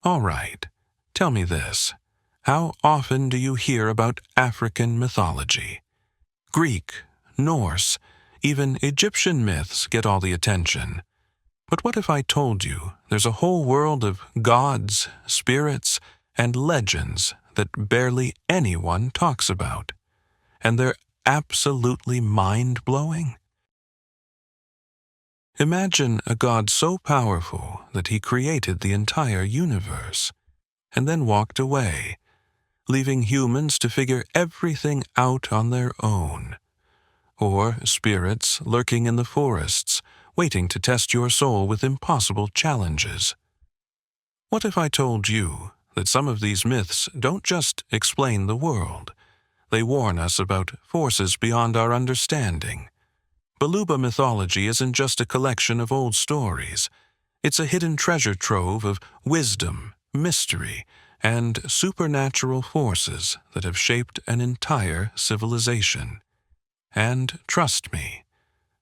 All right, tell me this. How often do you hear about African mythology? Greek, Norse, even Egyptian myths get all the attention. But what if I told you there's a whole world of gods, spirits, and legends that barely anyone talks about? And they're absolutely mind-blowing? Imagine a god so powerful that he created the entire universe, and then walked away, leaving humans to figure everything out on their own. Or spirits lurking in the forests, waiting to test your soul with impossible challenges. What if I told you that some of these myths don't just explain the world, they warn us about forces beyond our understanding? Baluba Mythology isn't just a collection of old stories. It's a hidden treasure trove of wisdom, mystery, and supernatural forces that have shaped an entire civilization. And trust me,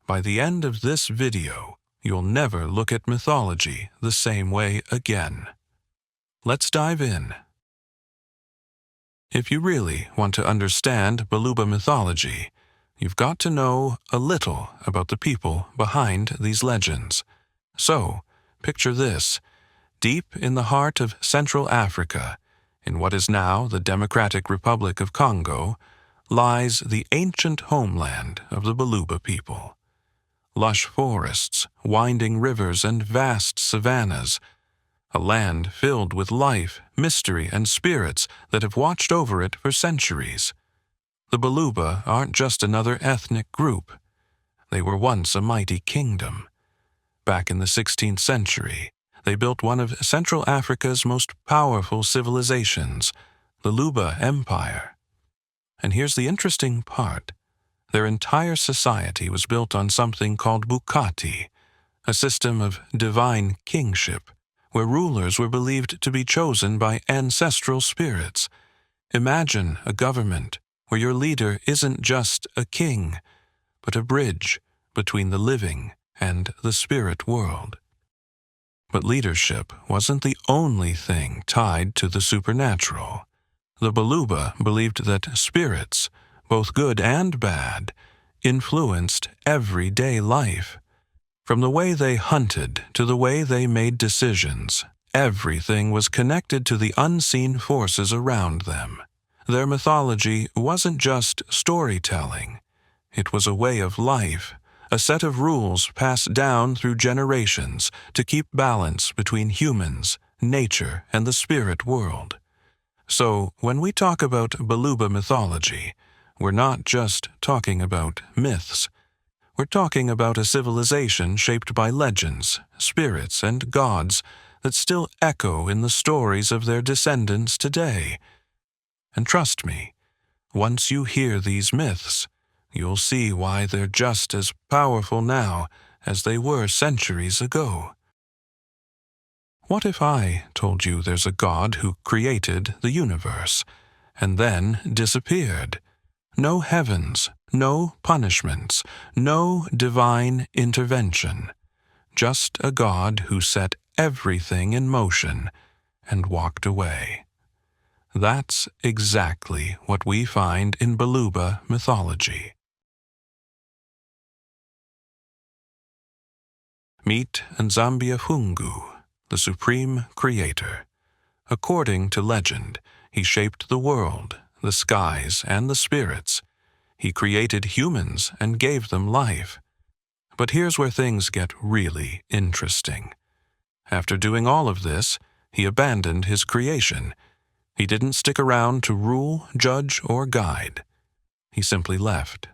by the end of this video, you'll never look at mythology the same way again. Let's dive in. If you really want to understand Baluba Mythology, you've got to know a little about the people behind these legends. So, picture this. Deep in the heart of Central Africa, in what is now the Democratic Republic of Congo, lies the ancient homeland of the Baluba people. Lush forests, winding rivers, and vast savannas, a land filled with life, mystery, and spirits that have watched over it for centuries. The Baluba aren't just another ethnic group. They were once a mighty kingdom. Back in the 16th century, they built one of Central Africa's most powerful civilizations, the Luba Empire. And here's the interesting part. Their entire society was built on something called Bukati, a system of divine kingship, where rulers were believed to be chosen by ancestral spirits. Imagine a government where your leader isn't just a king, but a bridge between the living and the spirit world. But leadership wasn't the only thing tied to the supernatural. The Baluba believed that spirits, both good and bad, influenced everyday life. From the way they hunted to the way they made decisions, everything was connected to the unseen forces around them. Their mythology wasn't just storytelling. It was a way of life, a set of rules passed down through generations to keep balance between humans, nature, and the spirit world. So, when we talk about Baluba mythology, we're not just talking about myths. We're talking about a civilization shaped by legends, spirits, and gods that still echo in the stories of their descendants today. And trust me, once you hear these myths, you'll see why they're just as powerful now as they were centuries ago. What if I told you there's a God who created the universe and then disappeared? No heavens, no punishments, no divine intervention. Just a God who set everything in motion and walked away. That's exactly what we find in Baluba mythology. Meet Nzambiafungu, the supreme creator. According to legend, he shaped the world, the skies, and the spirits. He created humans and gave them life. But here's where things get really interesting. After doing all of this, he abandoned his creation. He didn't stick around to rule, judge, or guide. He simply left.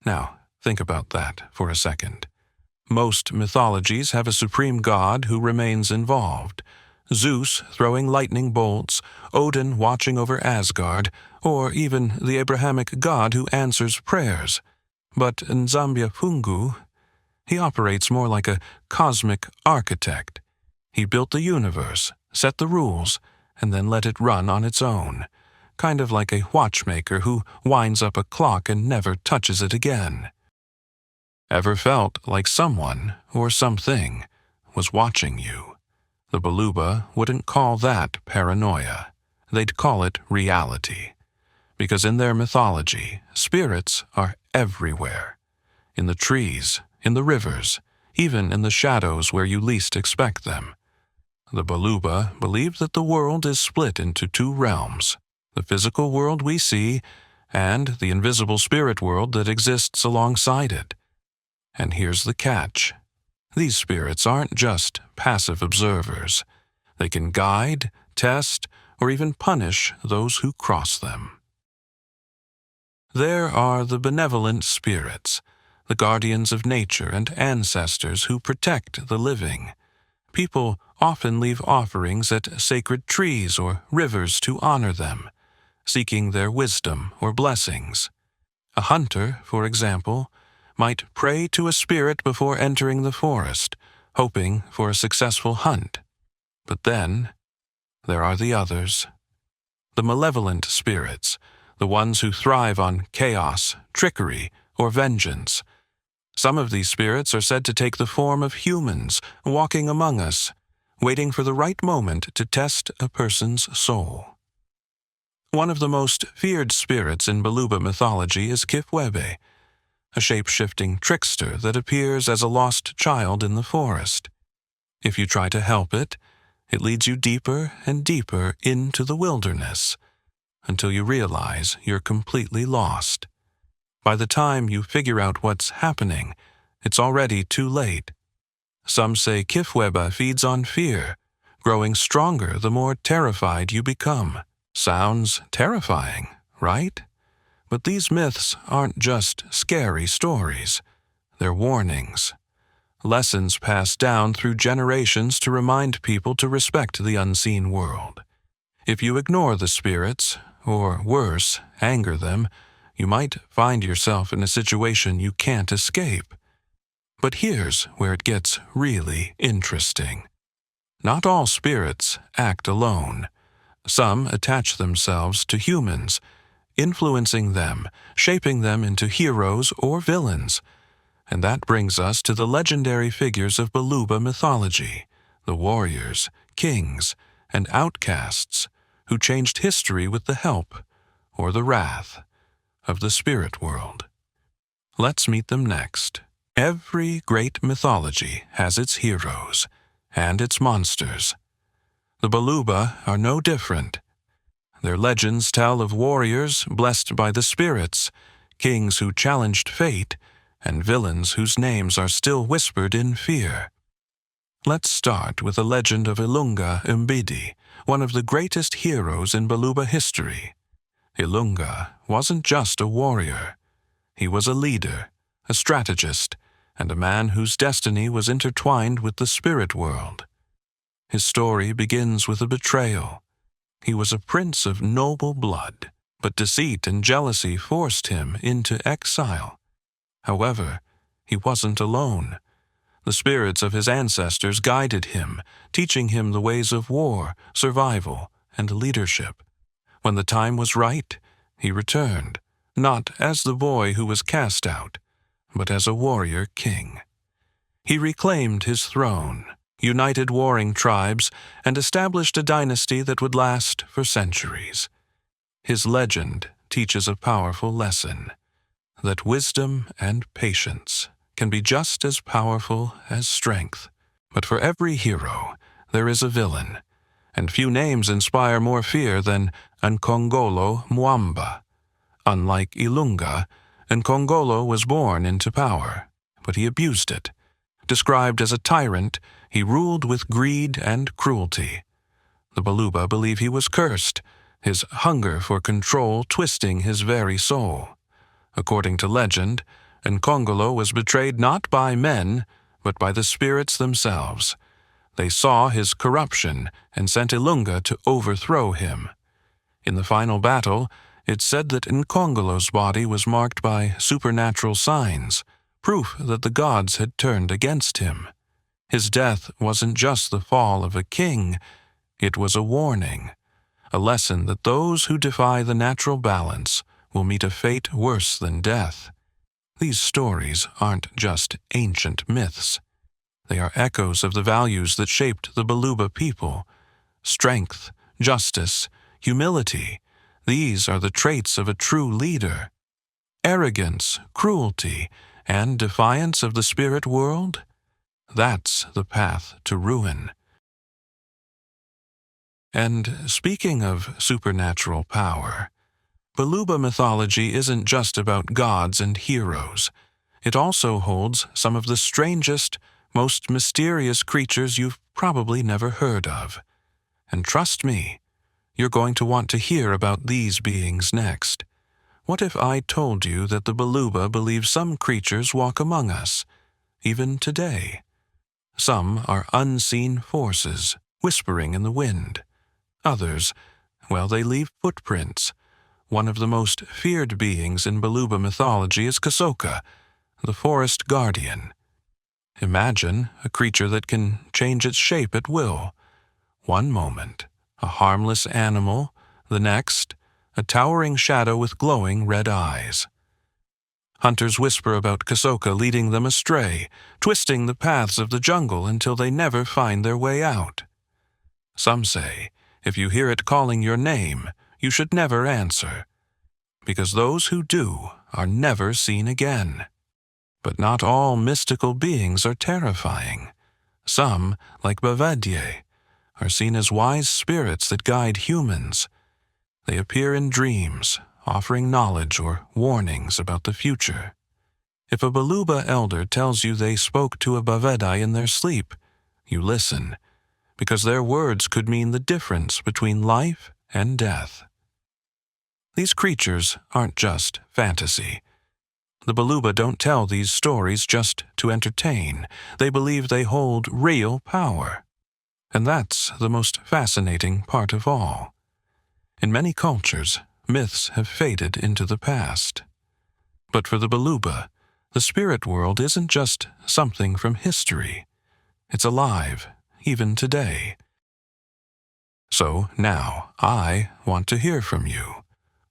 Now, think about that for a second. Most mythologies have a supreme god who remains involved. Zeus throwing lightning bolts, Odin watching over Asgard, or even the Abrahamic god who answers prayers. But Nzambiafungu, he operates more like a cosmic architect. He built the universe, set the rules, and then let it run on its own, kind of like a watchmaker who winds up a clock and never touches it again. Ever felt like someone or something was watching you? The Baluba wouldn't call that paranoia. They'd call it reality. Because in their mythology, spirits are everywhere. In the trees, in the rivers, even in the shadows where you least expect them. The Baluba believe that the world is split into two realms, the physical world we see and the invisible spirit world that exists alongside it. And here's the catch. These spirits aren't just passive observers. They can guide, test, or even punish those who cross them. There are the benevolent spirits, the guardians of nature and ancestors who protect the living. People often leave offerings at sacred trees or rivers to honor them, seeking their wisdom or blessings. A hunter, for example, might pray to a spirit before entering the forest, hoping for a successful hunt. But then, there are the others. The malevolent spirits, the ones who thrive on chaos, trickery, or vengeance. Some of these spirits are said to take the form of humans, walking among us, waiting for the right moment to test a person's soul. One of the most feared spirits in Baluba mythology is Kifwebe, a shape-shifting trickster that appears as a lost child in the forest. If you try to help it, it leads you deeper and deeper into the wilderness, until you realize you're completely lost. By the time you figure out what's happening, it's already too late. Some say Kifwebe feeds on fear, growing stronger the more terrified you become. Sounds terrifying, right? But these myths aren't just scary stories. They're warnings. Lessons passed down through generations to remind people to respect the unseen world. If you ignore the spirits, or worse, anger them, you might find yourself in a situation you can't escape. But here's where it gets really interesting. Not all spirits act alone. Some attach themselves to humans, influencing them, shaping them into heroes or villains. And that brings us to the legendary figures of Baluba mythology, the warriors, kings, and outcasts who changed history with the help, or the wrath, of the spirit world. Let's meet them next. Every great mythology has its heroes and its monsters. The Baluba are no different. Their legends tell of warriors blessed by the spirits, kings who challenged fate, and villains whose names are still whispered in fear. Let's start with the legend of Ilunga Mbidi, one of the greatest heroes in Baluba history. Ilunga wasn't just a warrior. He was a leader, a strategist, and a man whose destiny was intertwined with the spirit world. His story begins with a betrayal. He was a prince of noble blood, but deceit and jealousy forced him into exile. However, he wasn't alone. The spirits of his ancestors guided him, teaching him the ways of war, survival, and leadership. When the time was right, he returned, not as the boy who was cast out, but as a warrior king. He reclaimed his throne, united warring tribes, and established a dynasty that would last for centuries. His legend teaches a powerful lesson, that wisdom and patience can be just as powerful as strength. But for every hero, there is a villain, and few names inspire more fear than Nkongolo Mwamba. Unlike Ilunga, Nkongolo was born into power, but he abused it. Described as a tyrant, he ruled with greed and cruelty. The Baluba believe he was cursed, his hunger for control twisting his very soul. According to legend, Nkongolo was betrayed not by men, but by the spirits themselves. They saw his corruption and sent Ilunga to overthrow him. In the final battle, it's said that Nkongolo's body was marked by supernatural signs, proof that the gods had turned against him. His death wasn't just the fall of a king, it was a warning, a lesson that those who defy the natural balance will meet a fate worse than death. These stories aren't just ancient myths. They are echoes of the values that shaped the Baluba people. Strength, justice, humility, these are the traits of a true leader. Arrogance, cruelty, and defiance of the spirit world, that's the path to ruin. And speaking of supernatural power, Baluba mythology isn't just about gods and heroes. It also holds some of the strangest, most mysterious creatures you've probably never heard of. And trust me, you're going to want to hear about these beings next. What if I told you that the Baluba believe some creatures walk among us, even today? Some are unseen forces, whispering in the wind. Others, well, they leave footprints. One of the most feared beings in Baluba mythology is Kasoka, the forest guardian. Imagine a creature that can change its shape at will. One moment, a harmless animal, the next, a towering shadow with glowing red eyes. Hunters whisper about Kasoka leading them astray, twisting the paths of the jungle until they never find their way out. Some say, if you hear it calling your name, you should never answer, because those who do are never seen again. But not all mystical beings are terrifying. Some, like Bavadye, are seen as wise spirits that guide humans. They appear in dreams, offering knowledge or warnings about the future. If a Baluba elder tells you they spoke to a Bavadye in their sleep, you listen, because their words could mean the difference between life and death. These creatures aren't just fantasy. The Baluba don't tell these stories just to entertain. They believe they hold real power. And that's the most fascinating part of all. In many cultures, myths have faded into the past. But for the Baluba, the spirit world isn't just something from history. It's alive, even today. So now, I want to hear from you.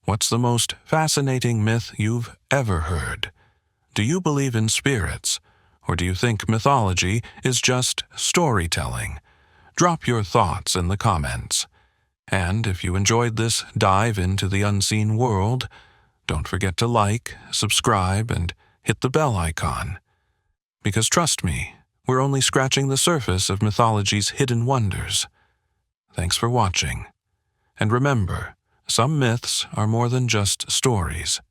What's the most fascinating myth you've ever heard? Do you believe in spirits, or do you think mythology is just storytelling? Drop your thoughts in the comments. And if you enjoyed this dive into the unseen world, don't forget to like, subscribe, and hit the bell icon. Because trust me, we're only scratching the surface of mythology's hidden wonders. Thanks for watching. And remember, some myths are more than just stories.